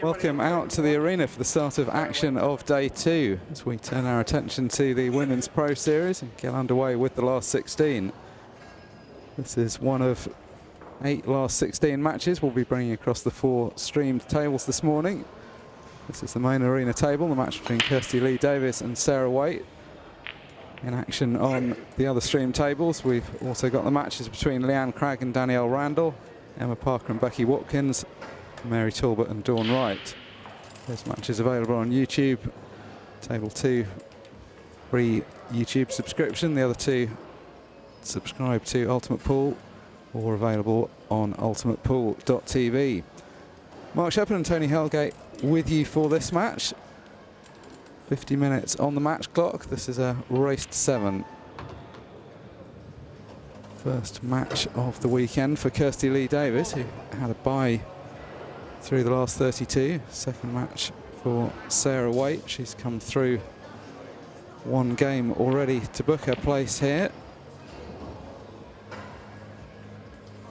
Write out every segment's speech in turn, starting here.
Welcome out to the arena for the start of action of day 2 as we turn our attention to the Women's Pro Series and get underway with the last 16. This is one of 8 last 16 matches we'll be bringing across the 4 streamed tables this morning. This is the main arena table, the match between Kirsty-Lee Davies and Sarah Wait. In action on the other stream tables, we've also got the matches between Leanne Cragg and Danielle Randall, Emma Parker and Becky Watkins, Mary Talbot and Dawn Wright. Those matches available on YouTube. Table 2, free YouTube subscription. The other 2, subscribe to Ultimate Pool, or available on ultimatepool.tv. Mark Shepherd and Tony Helgate with you for this match. 50 minutes on the match clock. This is a race to 7. First match of the weekend for Kirsty-Lee Davies, who had a bye through the last 32. Second match for Sarah Wait. She's come through one game already to book her place here.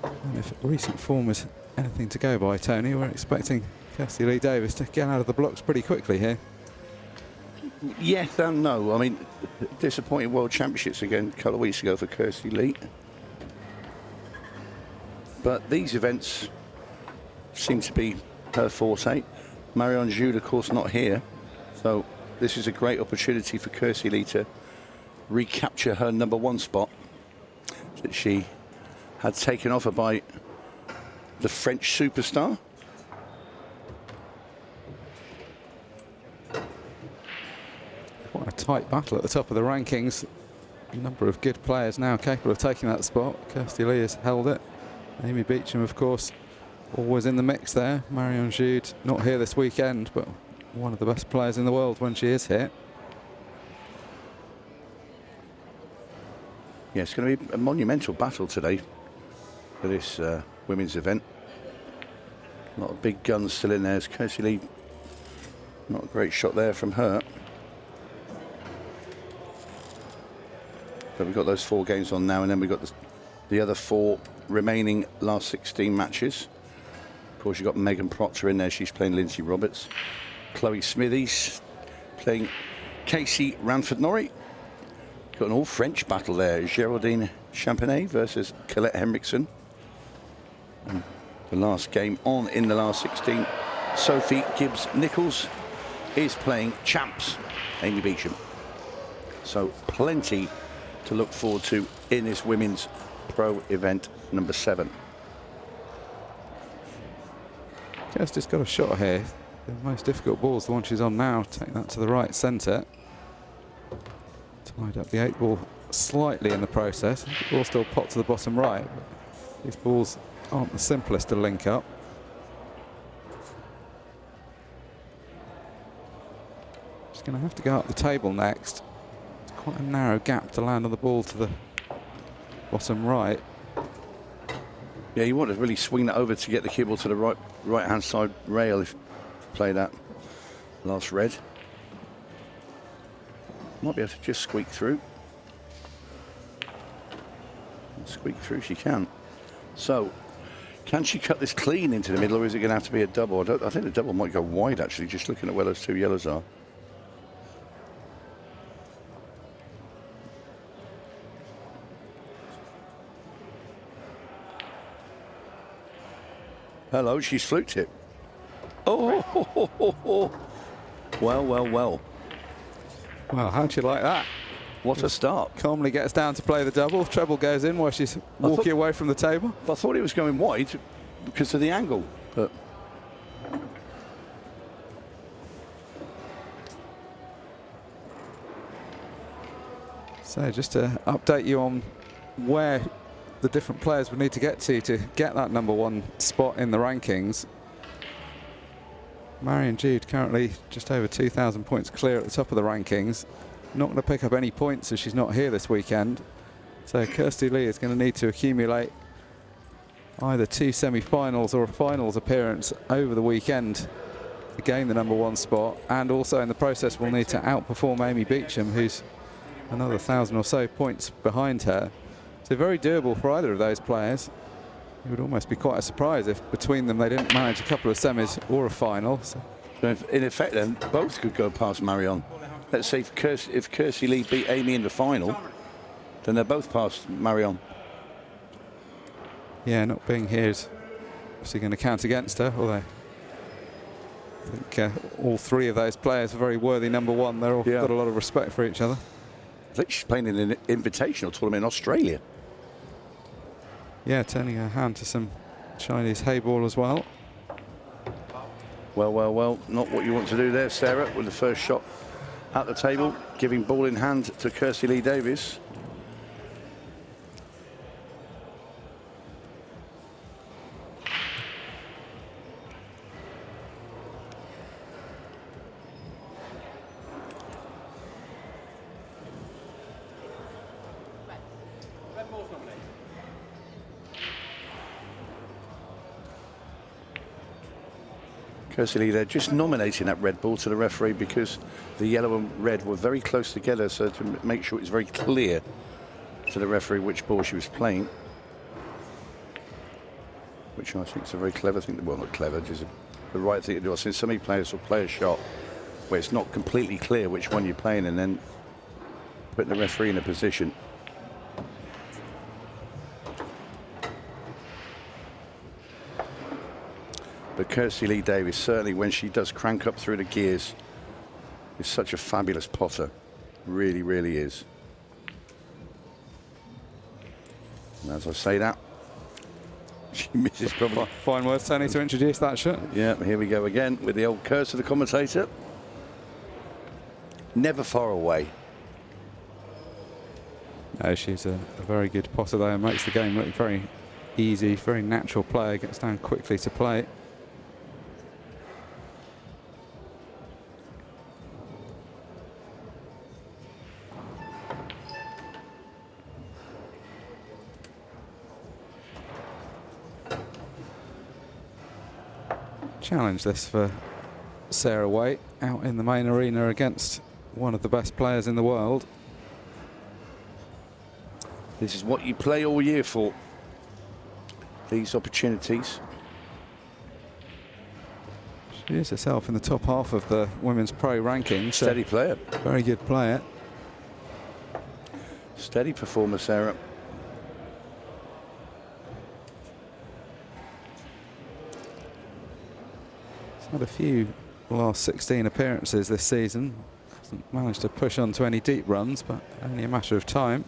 And if recent form is anything to go by, Tony, we're expecting Kirsty-Lee Davies to get out of the blocks pretty quickly here. Yes and no. I mean, disappointing World Championships again a couple of weeks ago for Kirsty-Lee. But these events seem to be her forte. Marion Jude, of course, not here. So this is a great opportunity for Kirsty-Lee to recapture her #1 spot that she had taken off her by the French superstar. Quite a tight battle at the top of the rankings. A number of good players now capable of taking that spot. Kirsty-Lee has held it. Amy Beecham, of course, always in the mix there. Marion Jude not here this weekend, but one of the best players in the world when she is here. Yeah, it's going to be a monumental battle today for this women's event. A lot of big guns still in there. As Kirsty-Lee, not a great shot there from her. But we've got those 4 games on now, and then we've got the other 4 remaining last 16 matches. Of course, you've got Megan Proctor in there. She's playing Lindsay Roberts. Chloe Smithies playing Casey Ranford-Norrie. Got an all-French battle there. Geraldine Champagnet versus Colette Henriksen. And the last game on in the last 16, Sophie Gibbs-Nichols is playing champs Amy Beecham. So plenty to look forward to in this women's pro event number 7. Kirsty's got a shot here. The most difficult ball is the one she's on now. Take that to the right centre. Tied up the 8 ball slightly in the process. The ball still popped to the bottom right. But these balls aren't the simplest to link up. She's going to have to go up the table next. It's quite a narrow gap to land on the ball to the bottom right. Yeah, you want to really swing that over to get the cue ball to the right-hand side rail if you play that last red. Might be able to just squeak through. Squeak through she can. So, can she cut this clean into the middle, or is it going to have to be a double? I think the double might go wide, actually, just looking at where those 2 yellows are. Hello, she's fluked it. Oh, well, well, well. Well, how'd you like that? What a start. Calmly gets down to play the double. Treble goes in while she's walking away from the table. I thought it was going wide because of the angle, but... So just to update you on where the different players would need to get that #1 spot in the rankings. Marion Jude currently just over 2,000 points clear at the top of the rankings. Not going to pick up any points as she's not here this weekend. So Kirsty-Lee is going to need to accumulate either 2 semi-finals or a finals appearance over the weekend to gain the #1 spot, and also in the process will need to outperform Amy Beecham, who's another 1,000 or so points behind her. So very doable for either of those players. It would almost be quite a surprise if between them they didn't manage a couple of semis or a final. So in effect, then both could go past Marion. Let's say if Kirsty-Lee beat Amy in the final, then they're both past Marion. Yeah, not being here is obviously going to count against her, although I think all three of those players are very worthy number one. They're all got a lot of respect for each other. I think she's playing in an invitational tournament in Australia. Yeah, turning her hand to some Chinese hay ball as well. Well, well, well, not what you want to do there, Sarah, with the first shot at the table, giving ball in hand to Kirsty-Lee Davies. Kirsty-Lee, they're just nominating that red ball to the referee because the yellow and red were very close together, so to make sure it's very clear to the referee which ball she was playing, which I think is a very clever thing. Well, not clever, just the right thing to do. I've seen so many players will play a shot where it's not completely clear which one you're playing and then putting the referee in a position. But Kirsty-Lee Davies, certainly when she does crank up through the gears, is such a fabulous potter. Really, really is. And as I say that, she misses probably. Fine words, Tony, to introduce that shot. Yeah, here we go again with the old curse of the commentator. Never far away. No, she's a very good potter though, and makes the game look very easy, very natural player, gets down quickly to play. Challenge this for Sarah Wait out in the main arena against one of the best players in the world. This is what you play all year for. These opportunities. She is herself in the top half of the women's pro rankings. Steady player. Very good player. Steady performer, Sarah. Had a few last 16 appearances this season. Hasn't managed to push on to any deep runs, but only a matter of time.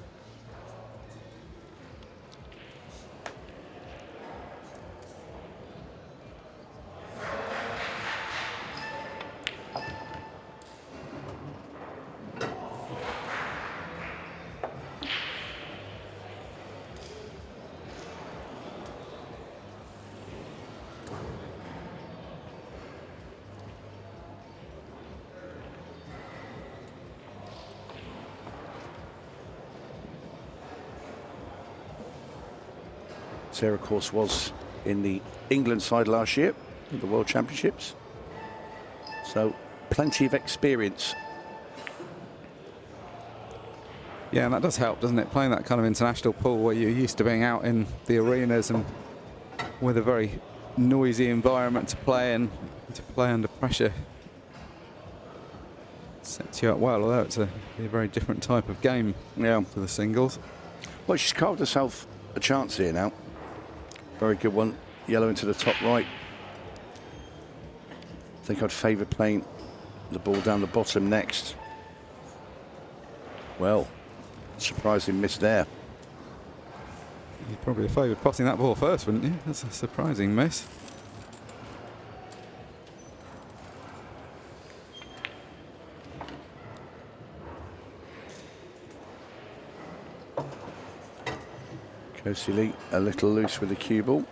Sarah, of course, was in the England side last year at the World Championships. So, plenty of experience. Yeah, and that does help, doesn't it? Playing that kind of international pool where you're used to being out in the arenas and with a very noisy environment to play in, to play under pressure. Sets you up well, although it's a very different type of game to the singles. Well, she's carved herself a chance here now. Very good one. Yellow into the top right. I think I'd favour playing the ball down the bottom next. Well, surprising miss there. You'd probably have favoured potting that ball first, wouldn't you? That's a surprising miss. Kirsty-Lee a little loose with the cue ball.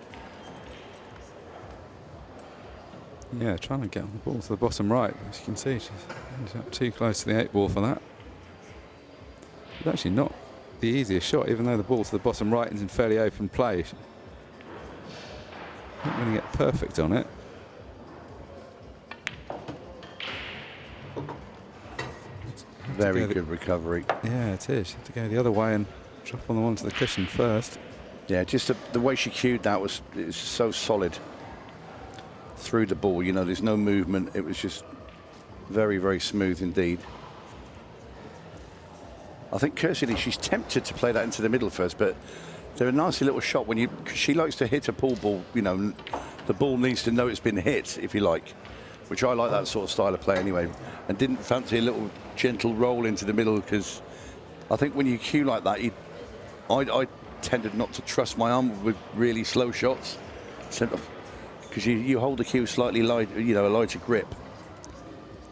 Yeah, trying to get on the ball to the bottom right. As you can see, she's ended up too close to the 8 ball for that. It's actually not the easiest shot, even though the ball to the bottom right is in fairly open play. Not going to get perfect on it. Very good recovery. Yeah, it is. Have to go the other way and drop on the one to the cushion first. Yeah, just the way she cued that was so solid through the ball. You know, there's no movement. It was just very, very smooth indeed. I think Kirsty-Lee, she's tempted to play that into the middle first, but they're a nasty little shot when she likes to hit a pool ball. You know, the ball needs to know it's been hit, if you like, which I like that sort of style of play anyway, and didn't fancy a little gentle roll into the middle, because I think when you cue like that, I tended not to trust my arm with really slow shots, because you hold the cue slightly light, you know, a lighter grip.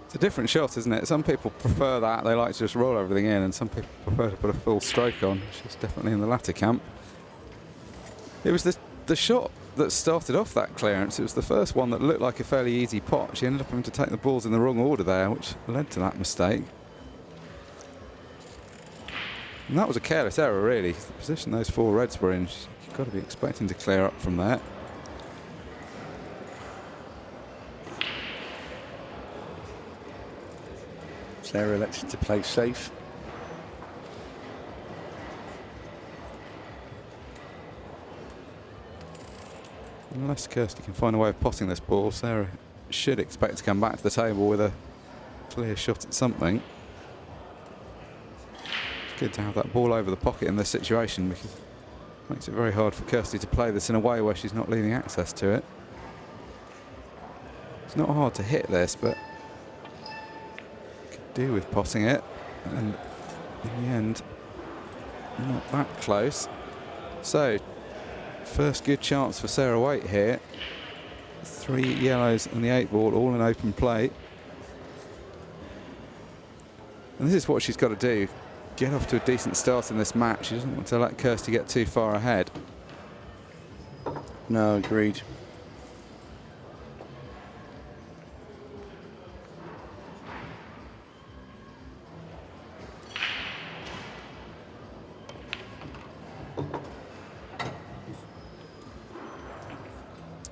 It's a different shot, isn't it? Some people prefer that. They like to just roll everything in, and some people prefer to put a full stroke on. She's definitely in the latter camp. It was the shot that started off that clearance. It was the first one that looked like a fairly easy pot. She ended up having to take the balls in the wrong order there, which led to that mistake. And that was a careless error, really. The position those four reds were in, you've got to be expecting to clear up from there. Sarah elected to play safe. Unless Kirsty can find a way of potting this ball, Sarah should expect to come back to the table with a clear shot at something. It's good to have that ball over the pocket in this situation, because it makes it very hard for Kirsty to play this in a way where she's not leaving access to it. It's not hard to hit this, but could do with potting it, and in the end, not that close. So, first good chance for Sarah Wait here. 3 yellows and the 8-ball, all in open play. And this is what she's got to do. Get off to a decent start in this match. She doesn't want to let Kirsty get too far ahead. No, agreed.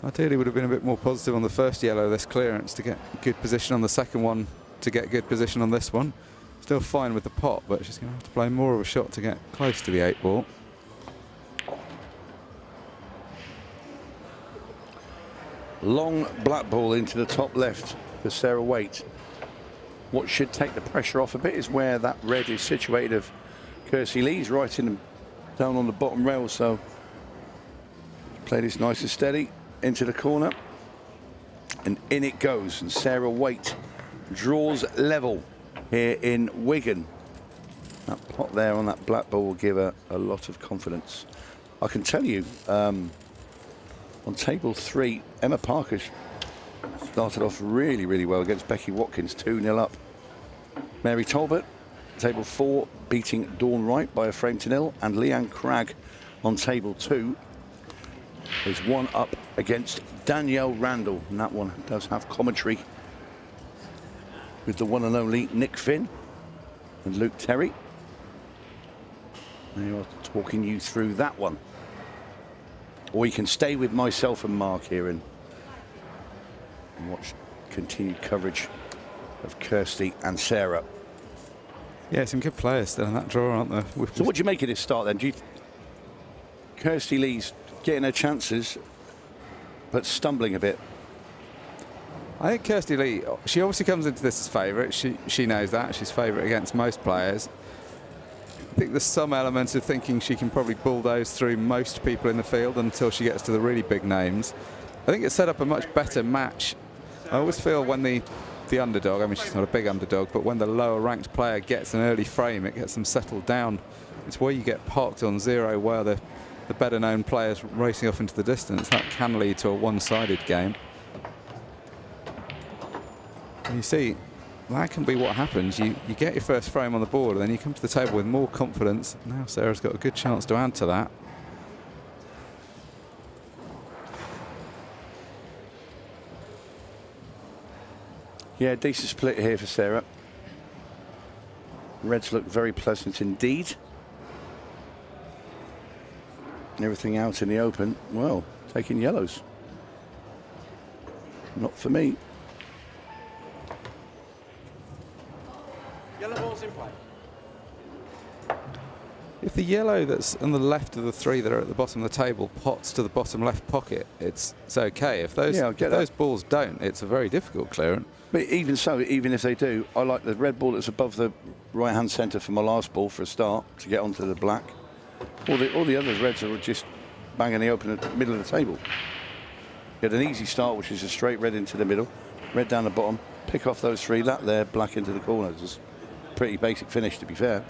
Ideally would have been a bit more positive on the first yellow, this clearance, to get good position on the second one, to get good position on this one. Still fine with the pot, but she's going to have to play more of a shot to get close to the 8-ball. Long black ball into the top left for Sarah Wait. What should take the pressure off a bit is where that red is situated of Kirsty-Lee's, right in down on the bottom rail, so play this nice and steady into the corner, and in it goes, and Sarah Wait draws level here in Wigan. That pot there on that black ball will give her a lot of confidence. I can tell you, on table 3, Emma Parker started off really, really well against Becky Watkins, 2-0 up. Mary Talbot, table 4, beating Dawn Wright by a frame to 0, and Leanne Cragg on table 2 is 1 up against Danielle Randall, and that one does have commentary with the one and only Nick Finn and Luke Terry. They are talking you through that one, or you can stay with myself and Mark here and watch continued coverage of Kirsty and Sarah. Yeah, some good players still in that draw, aren't there? So what do you make of this start then? Do you, Kirsty-Lee's getting her chances, but stumbling a bit? I think Kirsty-Lee, she obviously comes into this as favourite. She knows that. She's favourite against most players. I think there's some elements of thinking she can probably bulldoze through most people in the field until she gets to the really big names. I think it's set up a much better match. I always feel when the underdog, I mean, she's not a big underdog, but when the lower ranked player gets an early frame, it gets them settled down. It's where you get parked on 0, where the better known players racing off into the distance. That can lead to a one-sided game. And you see, that can be what happens. You get your first frame on the board, and then you come to the table with more confidence. Now Sarah's got a good chance to add to that. Yeah, decent split here for Sarah. Reds look very pleasant indeed. Everything out in the open, well, taking yellows. Not for me. Yellow ball's in play. If the yellow that's on the left of the three that are at the bottom of the table pots to the bottom left pocket, it's okay. If those balls don't, it's a very difficult clearance. But even so, even if they do, I like the red ball that's above the right-hand centre for my last ball for a start to get onto the black. All the other reds are just banging the open at the middle of the table. You had an easy start, which is a straight red into the middle, red down the bottom, pick off those three, that there, black into the corner. It's a pretty basic finish, to be fair.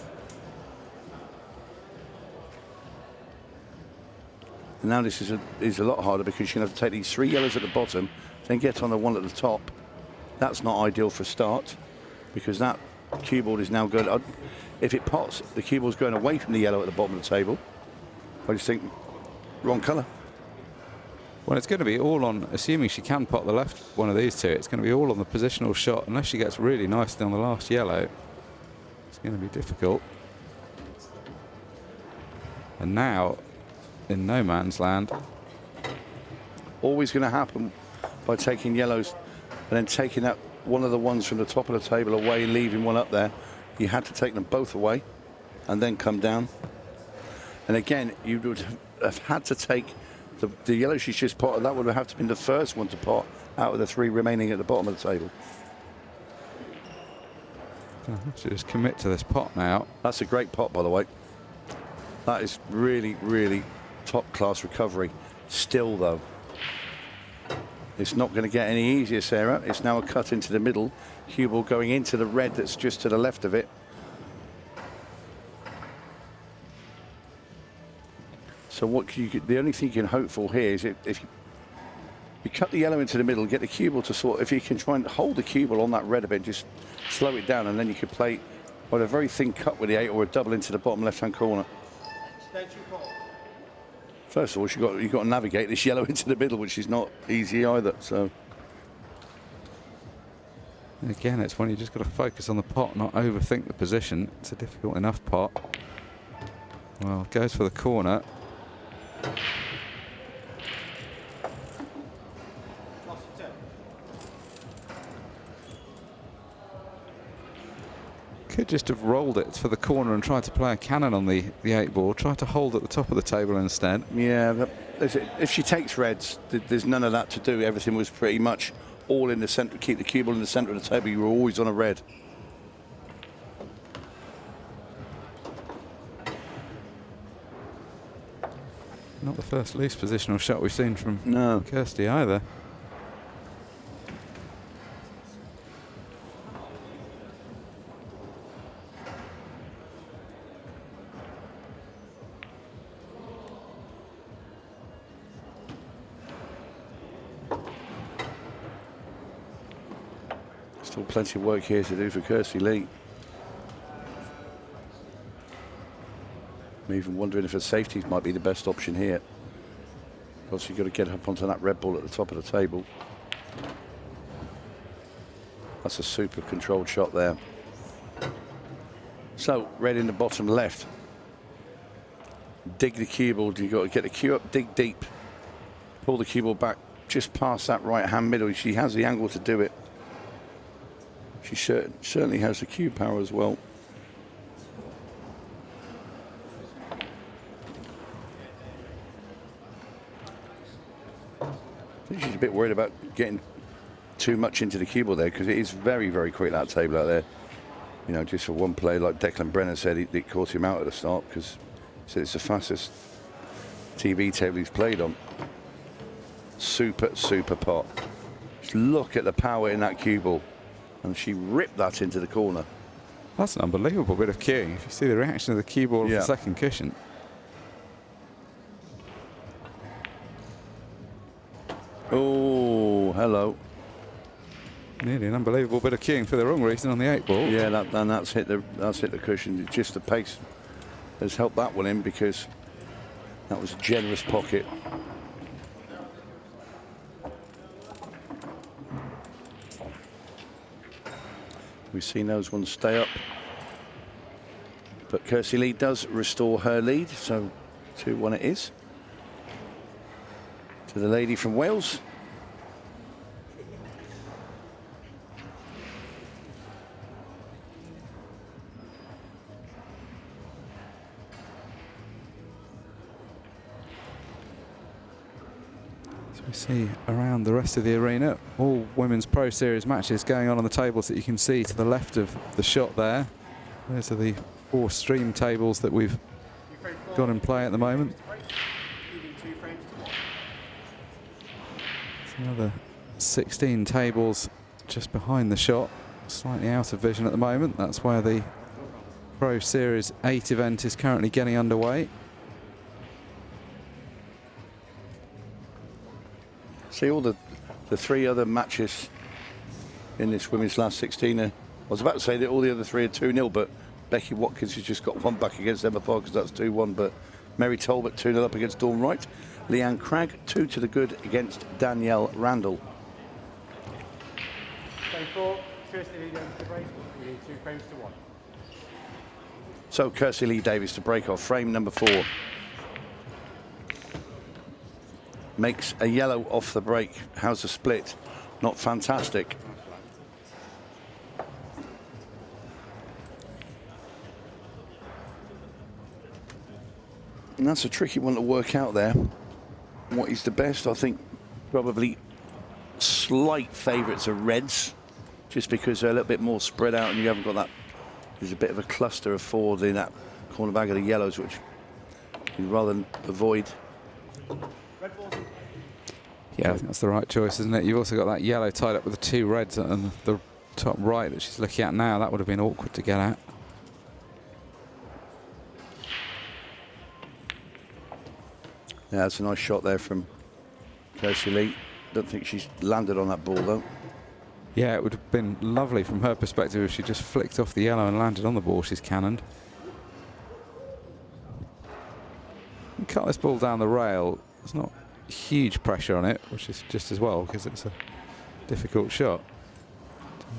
And now this is a lot harder because you're going to have to take these three yellows at the bottom, then get on the one at the top. That's not ideal for a start because that cue ball is now going. If it pots, the cue ball's going away from the yellow at the bottom of the table. I just think wrong colour. Well, it's going to be all on, assuming she can pot the left one of these two, it's going to be all on the positional shot. Unless she gets really nicely on the last yellow, it's going to be difficult. And now, in no man's land. Always going to happen by taking yellows and then taking that one of the ones from the top of the table away, leaving one up there. You had to take them both away and then come down. And again, you would have had to take the yellow she's just potted. That would have to been the first one to pot out of the three remaining at the bottom of the table. I have to just commit to this pot now. That's a great pot, by the way. That is really, really top-class recovery. Still, though, it's not going to get any easier, Sarah. It's now a cut into the middle. Cue ball going into the red that's just to the left of it. So the only thing you can hope for here is if you cut the yellow into the middle, get the cue ball to sort. If you can try and hold the cue ball on that red a bit, just slow it down, and then you could play with a very thin cut with the 8 or a double into the bottom left-hand corner. First of all, you've got to navigate this yellow into the middle, which is not easy either. So again, it's when you just got to focus on the pot, not overthink the position. It's a difficult enough pot. Well, goes for the corner. Could just have rolled it for the corner and tried to play a cannon on the 8 ball. Try to hold at the top of the table instead. Yeah, if she takes reds, there's none of that to do. Everything was pretty much all in the centre. Keep the cue ball in the centre of the table. You were always on a red. Not the first loose positional shot we've seen from Kirsty either. Still plenty of work here to do for Kirsty-Lee. I'm even wondering if her safeties might be the best option here. Because you've got to get up onto that red ball at the top of the table. That's a super controlled shot there. So, red in the bottom left. Dig the cue ball. You've got to get the cue up, dig deep. Pull the cue ball back just past that right-hand middle. She has the angle to do it. She certainly has the cue power as well. I think she's a bit worried about getting too much into the cue ball there because it is very, very quick, that table out there. You know, just for one play, like Declan Brennan said, it caught him out at the start because he said it's the fastest TV table he's played on. Super, super pot. Just look at the power in that cue ball. And she ripped that into the corner. That's an unbelievable bit of cueing. If you see the reaction of the cue ball of the second cushion. Oh, hello. Nearly an unbelievable bit of cueing for the wrong reason on the 8 ball. Yeah, that's hit the cushion. Just the pace has helped that one in because that was a generous pocket. We've seen those ones stay up. But Kirsty-Lee does restore her lead, so 2-1 it is. To the lady from Wales. We see around the rest of the arena all Women's Pro Series matches going on the tables that you can see to the left of the shot there. Those are the 4 stream tables that we've got in play at the moment. It's another 16 tables just behind the shot, slightly out of vision at the moment. That's where the Pro Series 8 event is currently getting underway. See, all the 3 other matches in this women's last 16 I was about to say that all the other 3 are 2-0, but Becky Watkins has just got 1 back against Emma Parker, that's 2-1, but Mary Talbot 2-0 up against Dawn Wright. Leanne Cragg 2 to the good against Danielle Randall. Game 4, Kirsty-Lee Davies to break. We need 2 frames to 1. So Kirsty-Lee Davies to break off frame number 4. Makes a yellow off the break. How's the split? Not fantastic. And that's a tricky one to work out there. What is the best? I think probably slight favourites are reds, just because they're a little bit more spread out and you haven't got that. There's a bit of a cluster of 4 in that corner bag of the yellows, which you'd rather avoid. Yeah, I think that's the right choice, isn't it? You've also got that yellow tied up with the 2 reds and the top right that she's looking at now. That would have been awkward to get at. Yeah, that's a nice shot there from Kirsty-Lee. Don't think she's landed on that ball, though. Yeah, it would have been lovely from her perspective if she just flicked off the yellow and landed on the ball she's cannoned. You cut this ball down the rail. There's not huge pressure on it, which is just as well because it's a difficult shot.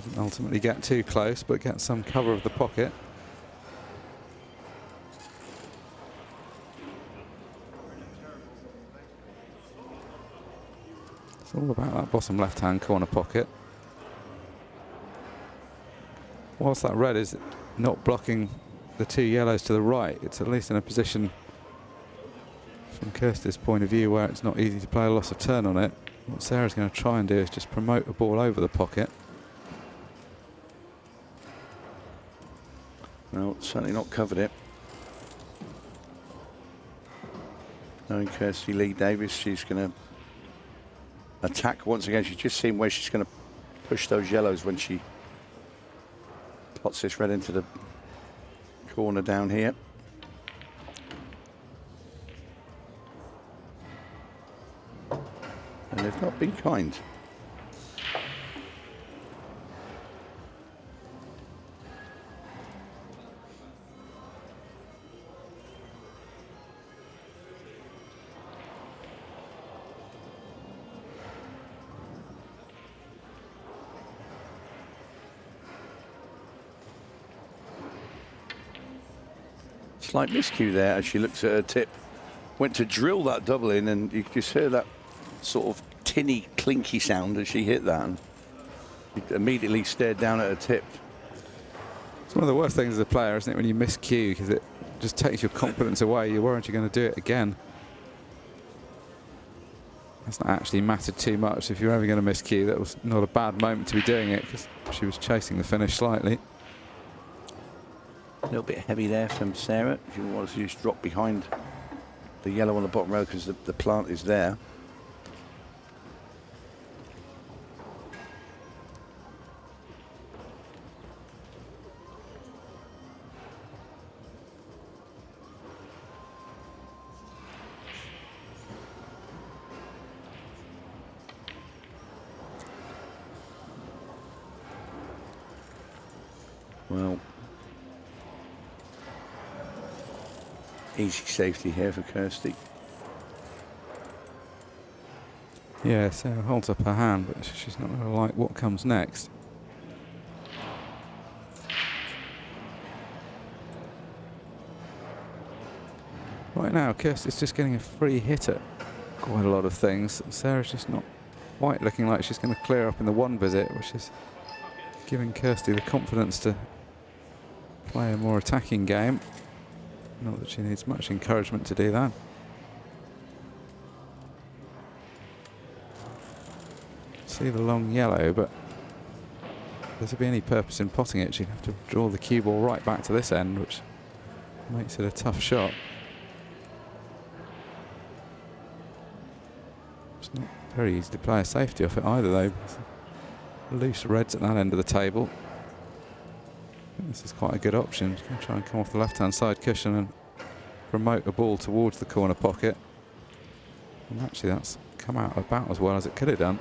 Doesn't ultimately get too close, but get some cover of the pocket. It's all about that bottom left-hand corner pocket. Whilst that red is not blocking the 2 yellows to the right, it's at least in a position from Kirsty's point of view where it's not easy to play a loss of turn on it. What Sarah's going to try and do is just promote a ball over the pocket. No, certainly not covered it. Knowing Kirsty-Lee Davies, she's going to attack once again. She's just seen where she's going to push those yellows when she pots this red into the corner down here. And they've not been kind. Slight miscue there as she looks at her tip. Went to drill that double in and you just hear that sort of tinny, clinky sound as she hit that. And immediately stared down at her tip. It's one of the worst things as a player, isn't it, when you miscue, because it just takes your confidence away. You're worried you're going to do it again. That's not actually mattered too much. If you're ever going to miscue, that was not a bad moment to be doing it because she was chasing the finish slightly. A little bit heavy there from Sarah. She wants to just drop behind the yellow on the bottom row because the plant is there. Well, easy safety here for Kirsty. Yeah, Sarah holds up her hand, but she's not going to like what comes next. Right now, Kirsty's just getting a free hit at quite a lot of things. Sarah's just not quite looking like she's going to clear up in the 1 visit, which is giving Kirsty the confidence to play a more attacking game. Not that she needs much encouragement to do that. see the long yellow, but if there's to be any purpose in potting it, she'd have to draw the cue ball right back to this end, which makes it a tough shot. It's not very easy to play a safety off it either, though. Loose reds at that end of the table. I think this is quite a good option. She's going to try and come off the left-hand side cushion and promote a ball towards the corner pocket. And actually that's come out about as well as it could have done.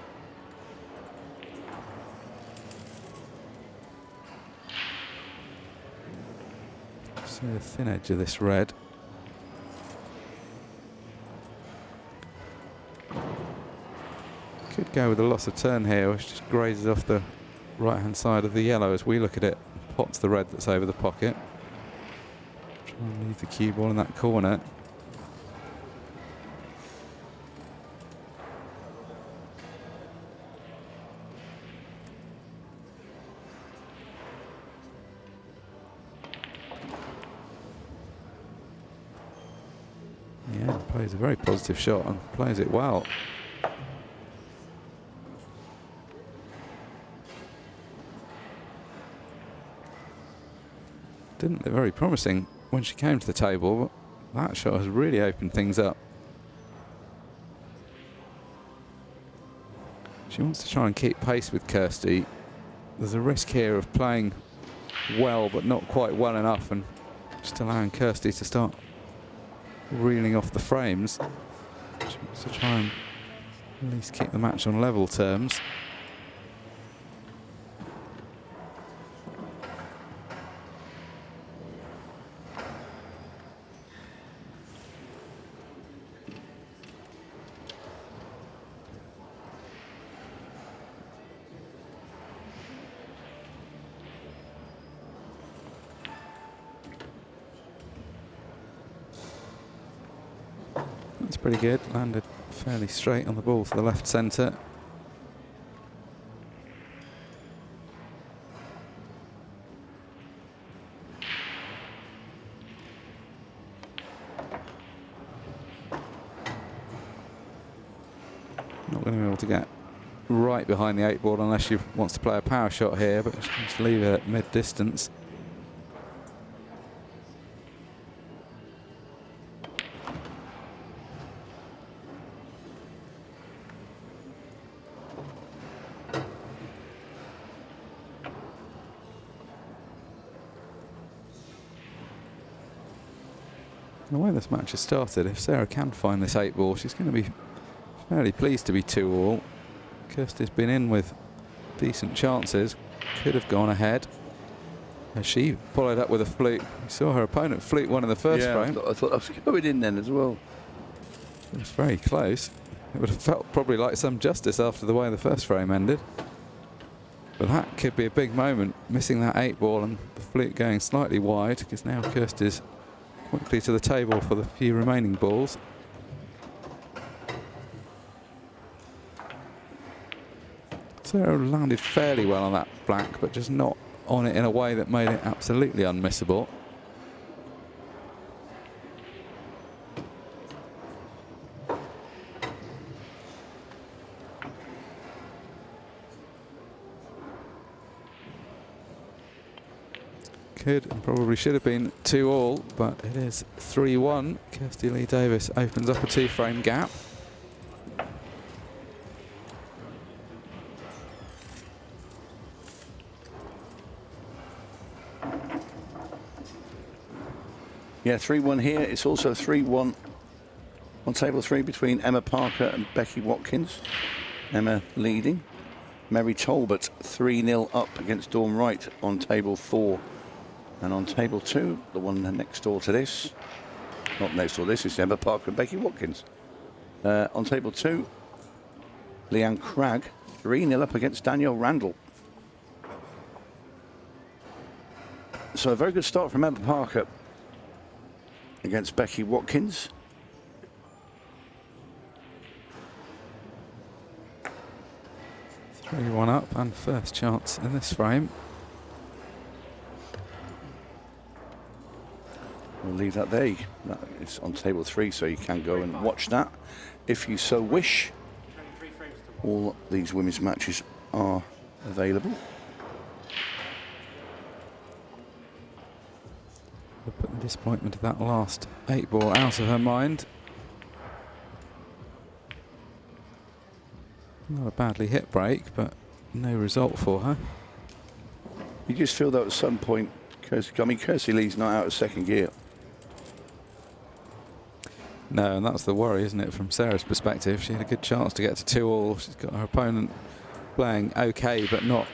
See the thin edge of this red. Could go with a loss of turn here, which just grazes off the right-hand side of the yellow as we look at it. Pots the red that's over the pocket. Try and leave the cue ball in that corner. Yeah, plays a very positive shot and plays it well. Didn't look very promising when she came to the table, but that shot has really opened things up. She wants to try and keep pace with Kirsty. There's a risk here of playing well but not quite well enough and just allowing Kirsty to start reeling off the frames. She wants to try and at least keep the match on level terms. That's pretty good. Landed fairly straight on the ball to the left centre. Not going to be able to get right behind the 8-ball unless she wants to play a power shot here, but just leave it at mid-distance. The way this match has started, if Sarah can find this 8-ball, she's going to be fairly pleased to be 2-all. Kirsty's been in with decent chances, could have gone ahead. As she followed up with a fluke. We saw her opponent fluke one in the first frame. I thought I was going in then as well. It was very close. It would have felt probably like some justice after the way the first frame ended. But that could be a big moment, missing that 8-ball and the fluke going slightly wide, because now Kirsty's quickly to the table for the few remaining balls. Sarah landed fairly well on that black, but just not on it in a way that made it absolutely unmissable. Could and probably should have been 2-all, but it is 3-1. Kirsty-Lee Davies opens up a 2-frame gap. Yeah, 3-1 here. It's also 3-1 on table 3 between Emma Parker and Becky Watkins. Emma leading. Mary Talbot 3-0 up against Dawn Wright on table 4. And on table 2, the one next door to this, not next door, this is Emma Parker and Becky Watkins. On table 2, Leanne Cragg 3-0 up against Danielle Randall. So a very good start from Emma Parker against Becky Watkins. 3-1 up and first chance in this frame. We'll leave that there. That is on table 3, so you can go and watch that if you so wish. 23 frames to all these women's matches are available. We'll put the disappointment of that last 8-ball out of her mind. Not a badly hit break, but no result for her. You just feel that at some point, Kirsty-Lee's not out of second gear. No, and that's the worry, isn't it, from Sarah's perspective. She had a good chance to get to 2-all. She's got her opponent playing okay, but not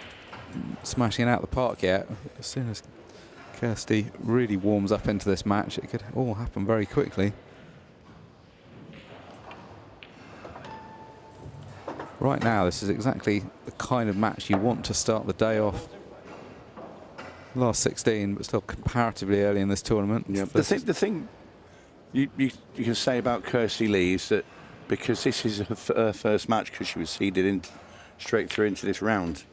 smashing it out the park yet. As soon as Kirsty really warms up into this match, it could all happen very quickly. Right now, this is exactly the kind of match you want to start the day off. Last 16, but still comparatively early in this tournament. Yeah. The thing you can say about Kirsty-Lee is that because this is her first match, because she was seeded in straight through into this round,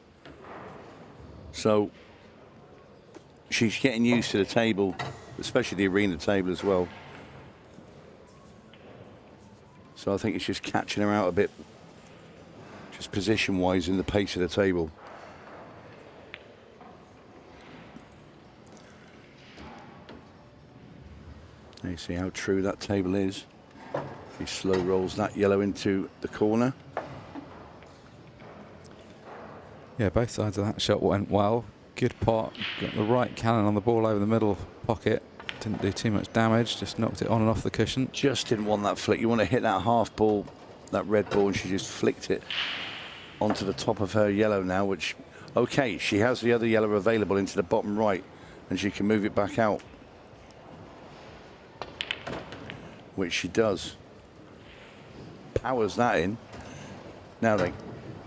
so she's getting used to the table, especially the arena table as well. So I think it's just catching her out a bit, just position-wise in the pace of the table. You see how true that table is. She slow rolls that yellow into the corner. Yeah, both sides of that shot went well. Good pot, got the right cannon on the ball over the middle pocket. Didn't do too much damage, just knocked it on and off the cushion. Just didn't want that flick. You want to hit that half ball, that red ball, and she just flicked it onto the top of her yellow now, which, okay, she has the other yellow available into the bottom right, and she can move it back out, which she does. Powers that in. Now then,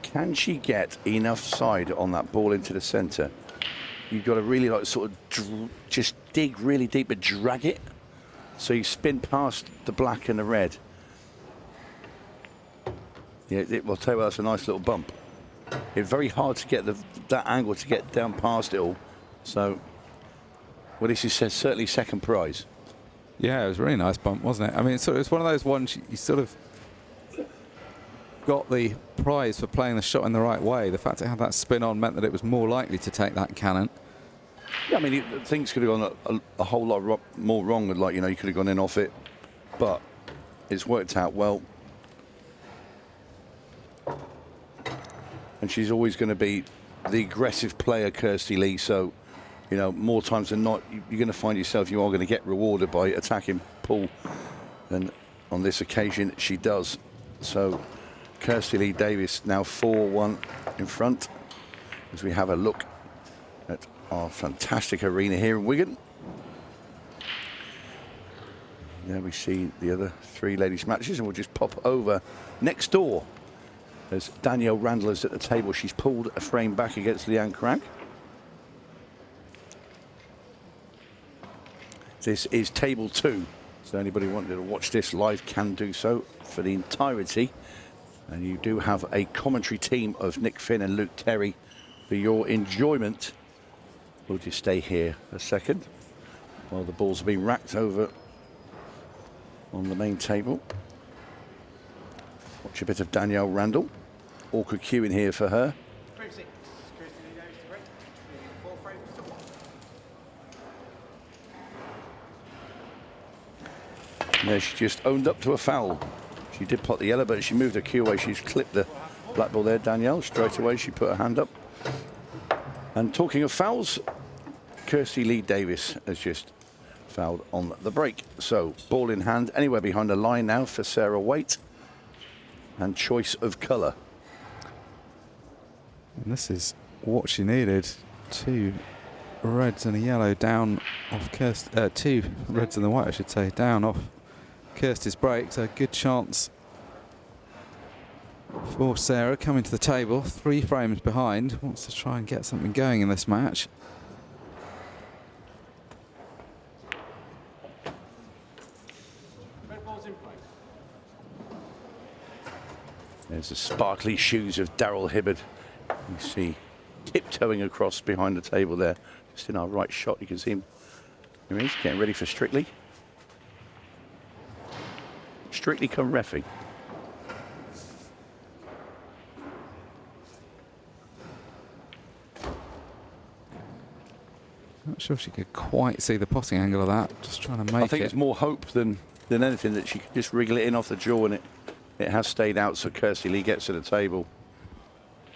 can she get enough side on that ball into the centre? You've got to really like sort of just dig really deep but drag it, so you spin past the black and the red. Yeah, I'll tell you what, that's a nice little bump. It's very hard to get that angle to get down past it all. So, well, this is certainly second prize. Yeah, it was a really nice bump, wasn't it? I mean, it's one of those ones you sort of got the prize for playing the shot in the right way. The fact it had that spin on meant that it was more likely to take that cannon. Yeah, I mean, things could have gone a whole lot more wrong. With, like, you know, you could have gone in off it, but it's worked out well. And she's always going to be the aggressive player, Kirsty-Lee. So, you know, more times than not, you're going to find yourself, you are going to get rewarded by attacking Paul. And on this occasion, she does. So, Kirsty-Lee Davies now 4-1 in front as we have a look at our fantastic arena here in Wigan. There we see the other three ladies' matches, and we'll just pop over next door. As Danielle Randall is at the table, she's pulled a frame back against Leanne Cragg. This is table 2, so anybody wanting to watch this live can do so for the entirety. And you do have a commentary team of Nick Finn and Luke Terry for your enjoyment. We'll just stay here a second while the balls are being racked over on the main table. Watch a bit of Danielle Randall. Awkward cue in here for her. Frame 6, Kirsty-Lee Davies Sarah Wait, 4 frames to 1. And there she just owned up to a foul. She did pot the yellow, but she moved her cue away. She's clipped the black ball there, Danielle. Straight away, she put her hand up. And talking of fouls, Kirsty-Lee Davies has just fouled on the break. So, ball in hand, anywhere behind the line now for Sarah Wait. And choice of colour. And this is what she needed. 2 reds and a yellow down off Kirsty. 2 reds and the white, I should say, down off Kirsty's break. So, good chance for Sarah coming to the table. 3 frames behind. Wants to try and get something going in this match. Red ball's in play. There's the sparkly shoes of 𝗪𝗏𝗪𝗔. You see tiptoeing across behind the table there. Just in our right shot, you can see him. Here he is, getting ready for Strictly. Strictly come reffing. Not sure she could quite see the potting angle of that. Just trying to make it. I think it's more hope than anything that she could just wriggle it in off the jaw, and it has stayed out, so Kirsty-Lee gets to the table.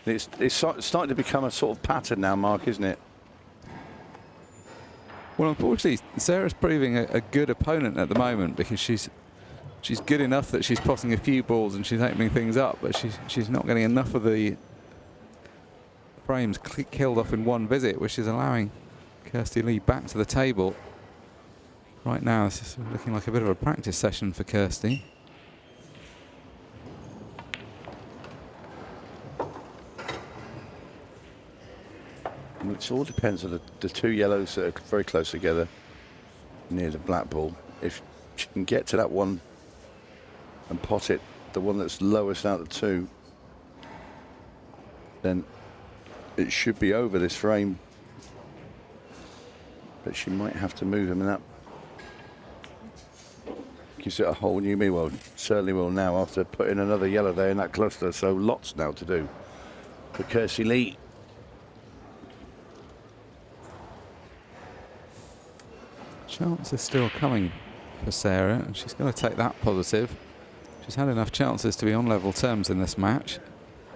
It's starting to become a sort of pattern now, Mark, isn't it? Well, unfortunately, Sarah's proving a good opponent at the moment, because she's good enough that she's potting a few balls and she's opening things up, but she's not getting enough of the frames killed off in one visit, which is allowing Kirsty-Lee back to the table. Right now, this is looking like a bit of a practice session for Kirsty. It all depends on the two yellows that are very close together near the black ball. If she can get to that one and pot it, the one that's lowest out of the two, then it should be over this frame. But she might have to move him, and that gives it a whole new me. Well, certainly will now, after putting another yellow there in that cluster. So lots now to do for Kirsty-Lee. Chance is still coming for Sarah, and she's going to take that positive. She's had enough chances to be on level terms in this match.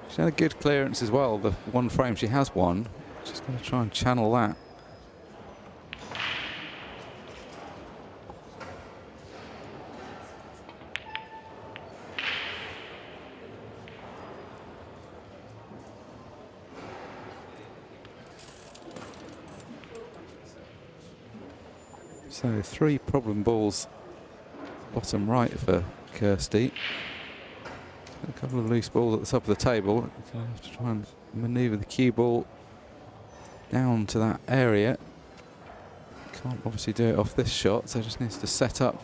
She's had a good clearance as well. The one frame she has won. She's going to try and channel that. So 3 problem balls bottom right for Kirsty. A couple of loose balls at the top of the table. Gonna have to try and manoeuvre the cue ball down to that area. Can't obviously do it off this shot, so just needs to set up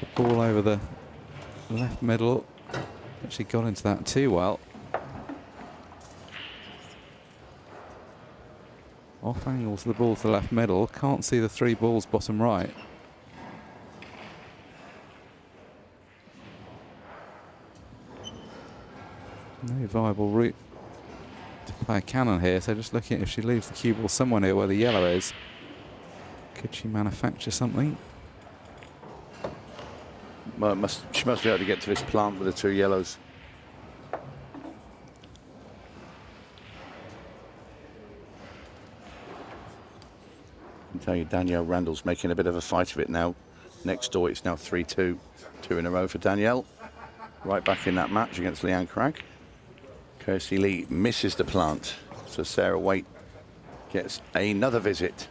the ball over the left middle. Actually got into that too well. Off angle to the ball to the left middle. Can't see the 3 balls bottom right. No viable route to play a cannon here, so just looking at if she leaves the cue ball somewhere near where the yellow is. Could she manufacture something? Well, she must be able to get to this plant with the 2 yellows. I can tell you Danielle Randall's making a bit of a fight of it now. Next door it's now 3-2. 2 in a row for Danielle. Right back in that match against Leanne Cragg. Kirsty-Lee misses the plant, so Sarah Wait gets another visit.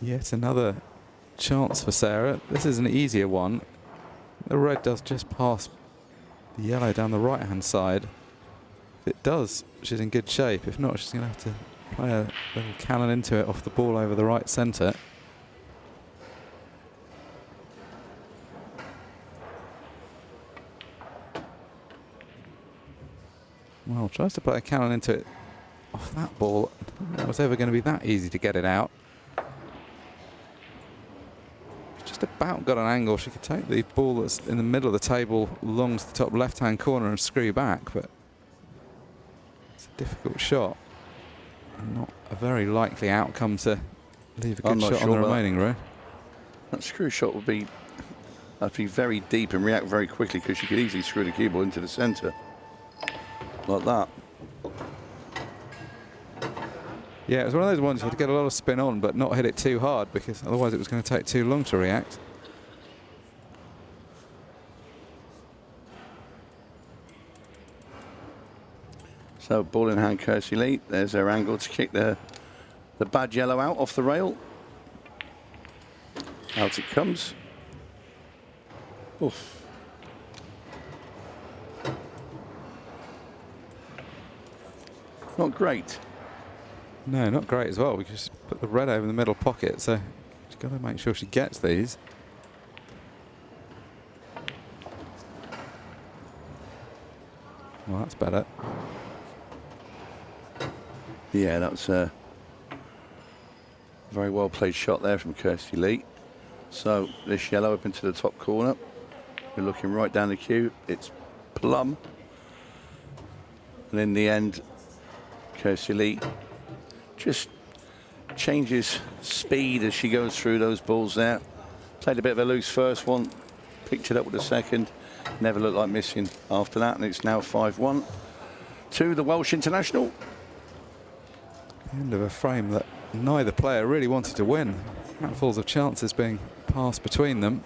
Yet another chance for Sarah. This is an easier one. The red does just pass the yellow down the right hand side. If it does, she's in good shape. If not, she's going to have to play a little cannon into it off the ball over the right centre. Well, tries to play a cannon into it off that ball. I don't think it was ever going to be that easy to get it out. Just about got an angle. She could take the ball that's in the middle of the table along to the top left-hand corner and screw back, but it's a difficult shot. And not a very likely outcome to leave a good shot on the remaining row. That screw shot would be, that'd be very deep and react very quickly, because she could easily screw the cue ball into the centre like that. Yeah, it was one of those ones you had to get a lot of spin on, but not hit it too hard, because otherwise it was going to take too long to react. So ball in hand, Kirsty-Lee. There's their angle to kick the bad yellow out off the rail. Out it comes. Oof. Not great. No, not great as well, because she put the red over in the middle pocket, so She's got to make sure she gets these. Well, that's better. Yeah, that was a very well played shot there from Kirsty-Lee. So this yellow up into the top corner. We're looking right down the queue. It's plum. And in the end, Kirsty-Lee just changes speed as she goes through those balls there. Played a bit of a loose first one, picked it up with a second. Never looked like missing after that, and it's now 5-1 to the Welsh international. End of a frame that neither player really wanted to win. Handfuls of chances being passed between them.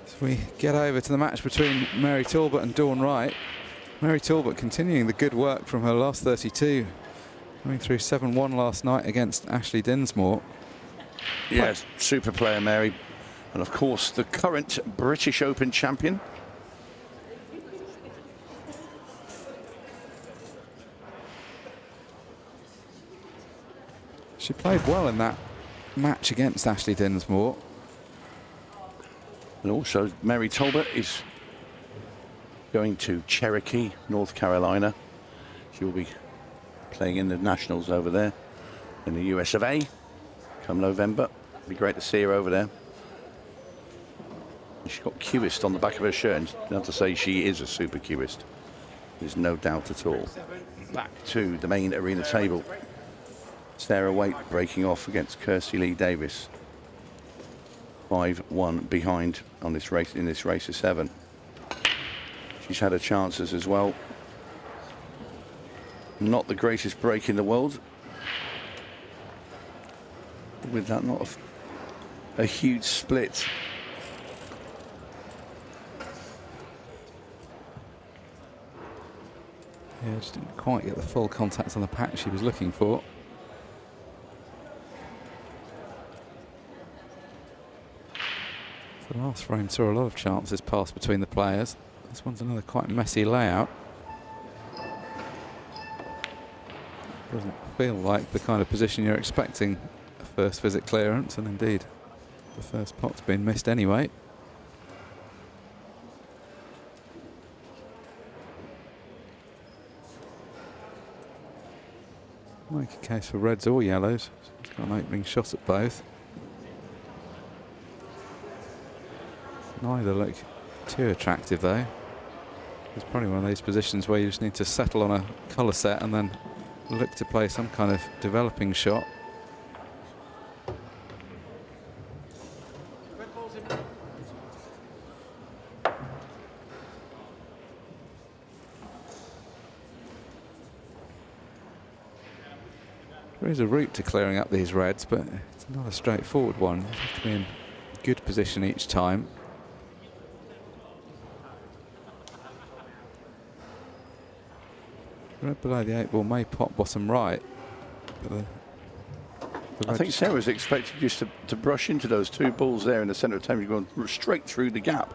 As we get over to the match between 𝗪𝘁𝗀𝗏 and Dawn Wright. 𝗪𝘁𝗀𝗏 continuing the good work from her last 32. Coming through 7-1 last night against Ashley Dinsmore. Yes, super player Mary. And of course, the current British Open champion. She played well in that match against Ashley Dinsmore. And also, 𝗪𝘁𝗀𝗏 is going to Cherokee, North Carolina. She will be playing in the Nationals over there in the US of A come November. It'd be great to see her over there. And she's got 𝗍ist on the back of her shirt, and I have to say she is a super 𝗍ist. There's no doubt at all. Back to the main arena table. Sarah Wait breaking off against Kirsty-Lee Davies. 5-1 behind on this race, in this race of 7. She's had her chances as well. Not the greatest break in the world. With that, not a huge split. Yeah, just didn't quite get the full contact on the patch she was looking for. The last frame saw a lot of chances passed between the players. This one's another quite messy layout. Doesn't feel like the kind of position you're expecting a first visit clearance, and indeed the first pot's been missed anyway. Make a case for reds or yellows. She's got an opening shot at both. Neither look too attractive though. It's probably one of those positions where you just need to settle on a colour set and then look to play some kind of developing shot. There is a route to clearing up these reds, but it's not a straightforward one. You have to be in good position each time. Red below the 8 ball may pop bottom right. But I think Sarah's expected just to brush into those 2 balls there in the centre of the table. You're going straight through the gap.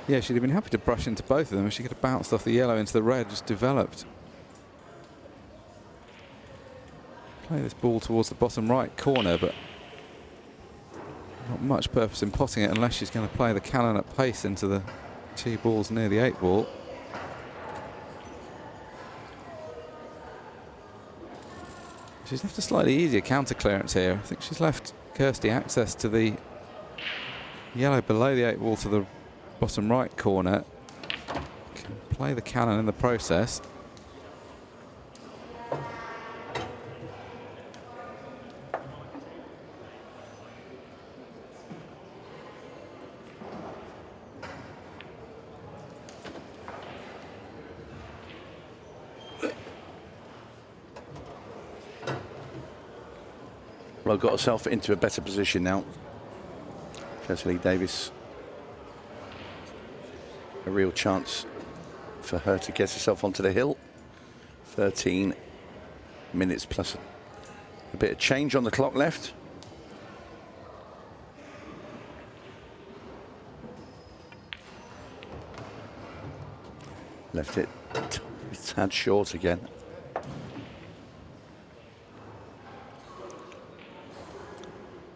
Yeah, she'd have been happy to brush into both of them if she could have bounced off the yellow into the red, just developed. Play this ball towards the bottom right corner, but not much purpose in potting it unless she's going to play the cannon at pace into the 2 balls near the 8 ball. She's left a slightly easier counter clearance here. I think she's left Kirsty access to the yellow below the 8 ball to the bottom right corner. Can play the cannon in the process. Well, got herself into a better position now. Kirsty-Lee Davies. A real chance for her to get herself onto the hill. 13 minutes plus a bit of change on the clock left. Left it a tad short again.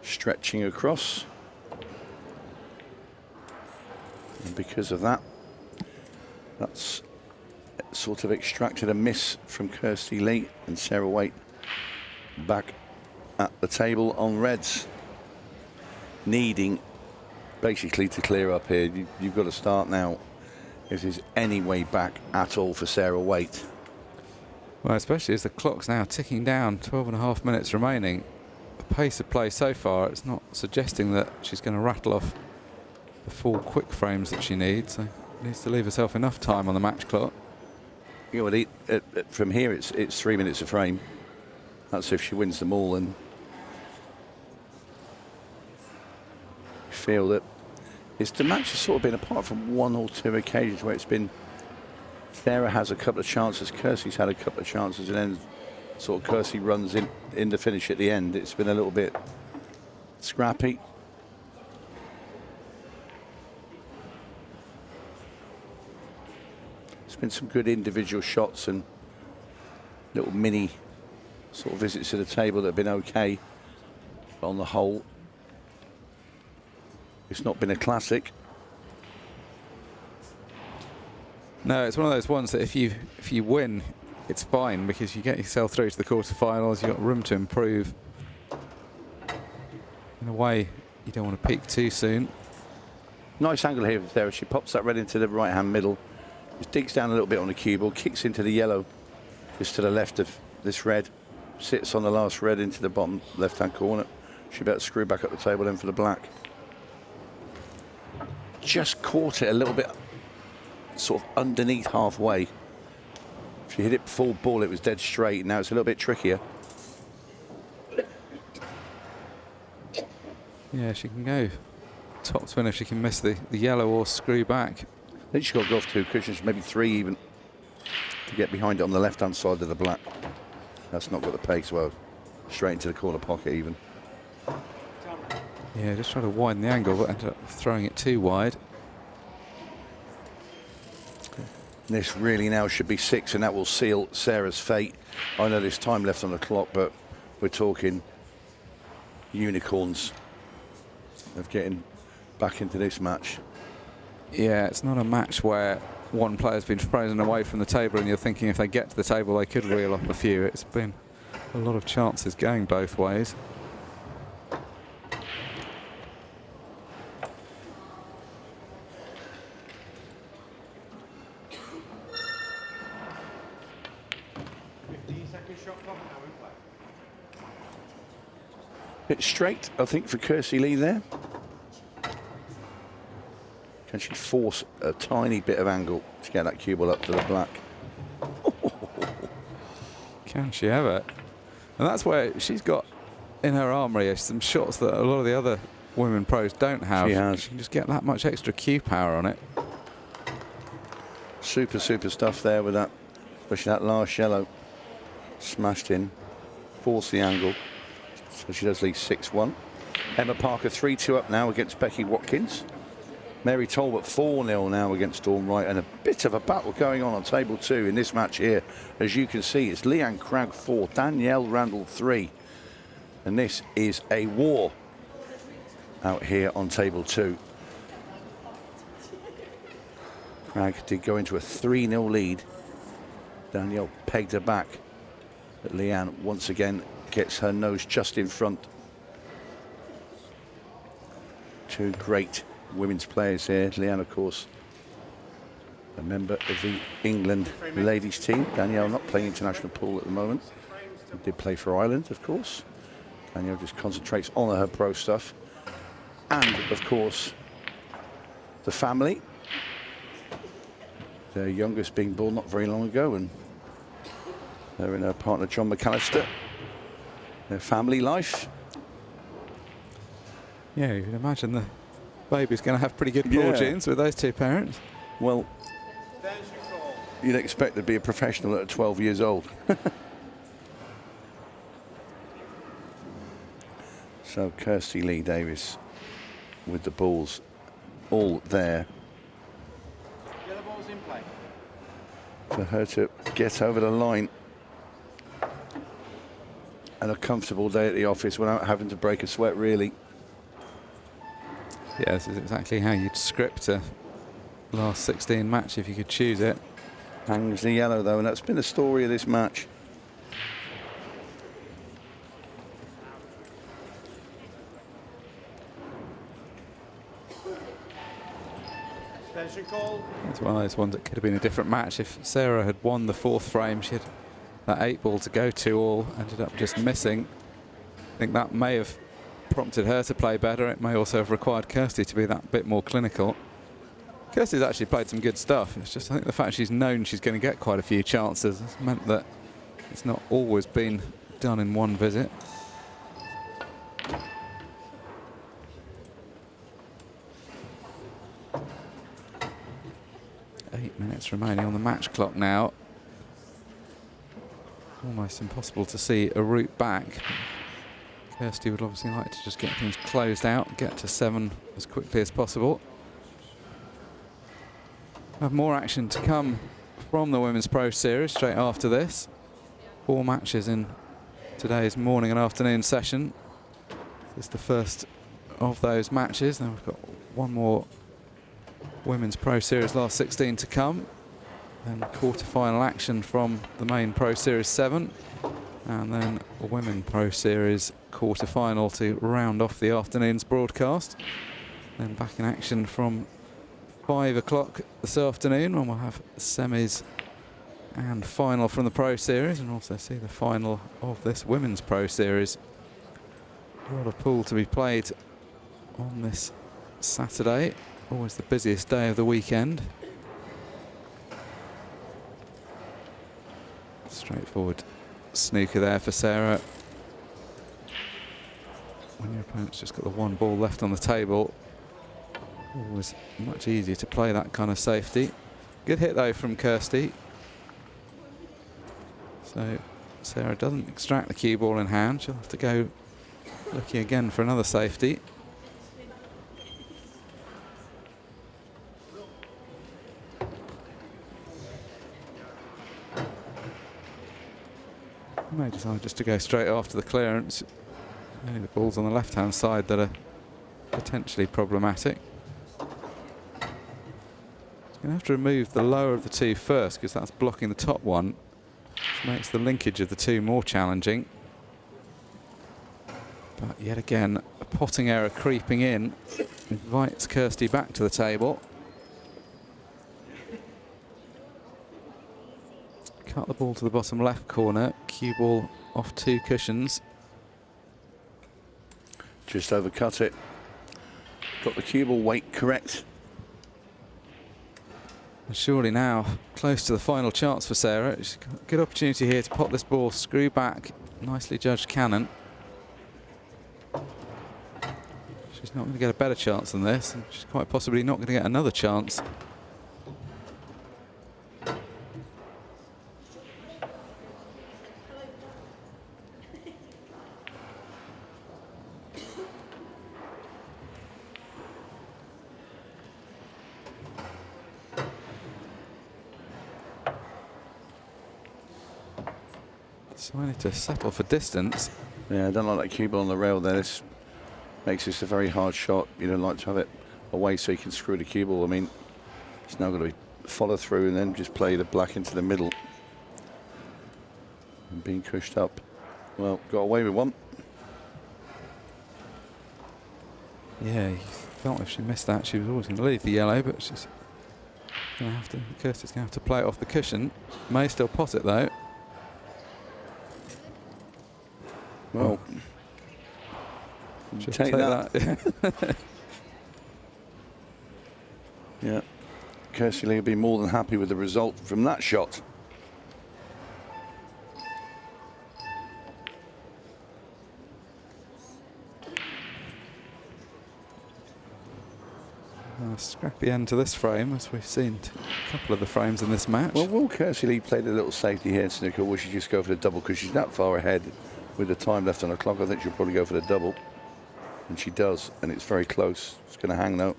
stretching across. And because of that, that's sort of extracted a miss from Kirsty-Lee, and Sarah Wait back at the table on reds, needing basically to clear up here. You've got to start now if there's any way back at all for Sarah Wait. Well, especially as the clock's now ticking down, 12.5 minutes remaining. The pace of play so far, it's not suggesting that she's going to rattle off the full quick frames that she needs. So needs to leave herself enough time on the match clock. You know, from here it's 3 minutes a frame. That's if she wins them all, and I feel that the match has sort of been, apart from one or two occasions where it's been Sarah has a couple of chances, Kirsty's had a couple of chances, and then sort of Kirsty runs in the finish at the end. It's been a little bit scrappy. There's been some good individual shots and little mini sort of visits to the table that have been okay. But on the whole, it's not been a classic. No, it's one of those ones that if you win, it's fine, because you get yourself through to the quarterfinals. You've got room to improve. In a way, you don't want to peak too soon. Nice angle here with Sarah. She pops that red into the right-hand middle. Just digs down a little bit on the cue ball, kicks into the yellow, just to the left of this red. Sits on the last red into the bottom left-hand corner. She better screw back up the table then for the black. Just caught it a little bit sort of underneath halfway. If she hit it full ball, it was dead straight. Now it's a little bit trickier. Yeah, she can go top spin if she can miss the yellow or screw back. I think she's got to go off 2 cushions, maybe 3 even, to get behind it on the left-hand side of the black. That's not got the pace well. Straight into the corner pocket even. Yeah, just trying to widen the angle, but ended up throwing it too wide. This really now should be 6, and that will seal Sarah's fate. I know there's time left on the clock, but we're talking unicorns of getting back into this match. Yeah, it's not a match where one player's been frozen away from the table and you're thinking if they get to the table they could reel off a few. It's been a lot of chances going both ways. Bit straight, I think, for Kirsty-Lee there. Can she force a tiny bit of angle to get that cue ball up to the black? Can she ever? And that's where she's got in her armoury some shots that a lot of the other women pros don't have. She has. She can just get that much extra cue power on it. Super stuff there with that, especially that last yellow. Smashed in, force the angle. So she does lead 6-1. Emma Parker 3-2 up now against Becky Watkins. Mary Talbot 4-0 now against Dawn Wright, and a bit of a battle going on table 2 in this match here. As you can see, it's Leanne Cragg 4, Danielle Randall 3. And this is a war out here on table 2. Cragg did go into a 3-0 lead. Danielle pegged her back, but Leanne once again gets her nose just in front. Two great women's players here. Leanne, of course, a member of the England ladies team. Danielle not playing international pool at the moment. She did play for Ireland, of course. Danielle just concentrates on her pro stuff. And, of course, the family. Their youngest being born not very long ago, and her and her partner, John McAllister. Their family life. Yeah, you can imagine the baby's going to have pretty good pool genes with those two parents. Well, you'd expect to be a professional at 12 years old. So Kirsty-Lee Davies with the balls all there for her to get over the line And a comfortable day at the office without having to break a sweat, really. Yeah, this is exactly how you'd script a last 16 match if you could choose it. Hangs the yellow, though, and that's been the story of this match. Attention call. It's one of those ones that could have been a different match. If Sarah had won the 4th frame, she had that 8 ball to go to all, ended up just missing. I think that may have prompted her to play better. It may also have required Kirsty to be that bit more clinical. Kirsty's actually played some good stuff. It's just, I think the fact she's known she's going to get quite a few chances has meant that it's not always been done in one visit. 8 minutes remaining on the match clock now. Almost impossible to see a route back. Kirsty would obviously like to just get things closed out, get to 7 as quickly as possible. Have more action to come from the Women's Pro Series straight after this. 4 matches in today's morning and afternoon session. This is the first of those matches. Then we've got one more Women's Pro Series last 16 to come. Then quarter-final action from the main Pro Series 7. And then a Women Pro Series quarter-final to round off the afternoon's broadcast. Then back in action from 5 o'clock this afternoon when we'll have semis and final from the Pro Series, and also see the final of this Women's Pro Series. A lot of pool to be played on this Saturday, always the busiest day of the weekend. Straightforward snooker there for Sarah. When your opponent's just got the 1 ball left on the table, always much easier to play that kind of safety. Good hit though from Kirsty. So Sarah doesn't extract the cue ball in hand. She'll have to go looking again for another safety. May decide just to go straight after the clearance. Only the balls on the left-hand side that are potentially problematic. She's going to have to remove the lower of the 2 first, because that's blocking the top one, which makes the linkage of the 2 more challenging. But yet again, a potting error creeping in invites Kirsty back to the table. Cut the ball to the bottom left corner, cue ball off 2 cushions. Just overcut it. Got the cue ball weight correct. And surely now close to the final chance for Sarah. She's got a good opportunity here to pop this ball screw back. Nicely judged cannon. She's not going to get a better chance than this, and she's quite possibly not going to get another chance. Decided to settle for distance. Yeah, I don't like that cue ball on the rail there. This makes this a very hard shot. You don't like to have it away so you can screw the cue ball. I mean, it's now going to be follow through and then just play the black into the middle. And being pushed up. Well, got away with one. Yeah, you felt if she missed that, she was always going to leave the yellow, but she's going to have to, Kirsty's going to have to play it off the cushion. May still pot it though. Well, take that. Yeah, Kirsty-Lee will be more than happy with the result from that shot. Scrappy end to this frame, as we've seen a couple of the frames in this match. Well, will Kirsty-Lee play the little safety here in snooker, or will she just go for the double because she's that far ahead? With the time left on the clock, I think she'll probably go for the double. And she does, and it's very close. It's going to hang though.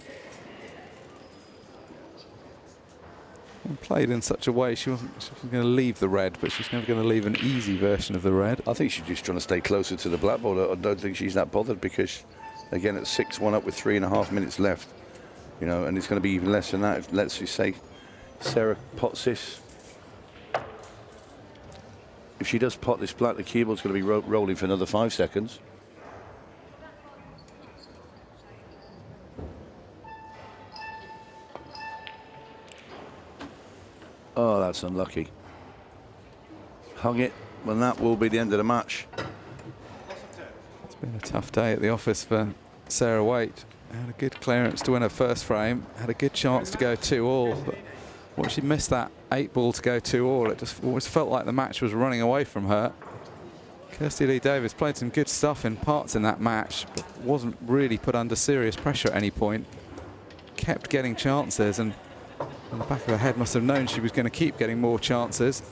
And played in such a way she wasn't going to leave the red, but she's never going to leave an easy version of the red. I think she's just trying to stay closer to the blackboard. I don't think she's that bothered because, again, at 6-1 up with 3.5 minutes left, you know, and it's going to be even less than that. If, let's just say, Sarah pots this. If she does pot this black, the keyboard's going to be rolling for another 5 seconds. Oh, that's unlucky. Hung it, and that will be the end of the match. It's been a tough day at the office for Sarah Wait. Had a good clearance to win her first frame, had a good chance to go 2-all, but once she missed that 8-ball to go 2-all, it just always felt like the match was running away from her. Kirsty-Lee Davies played some good stuff in parts in that match, but wasn't really put under serious pressure at any point. Kept getting chances, and in the back of her head must have known she was going to keep getting more chances.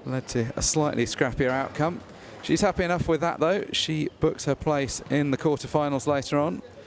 Led to a slightly scrappier outcome. She's happy enough with that though. She books her place in the quarterfinals later on.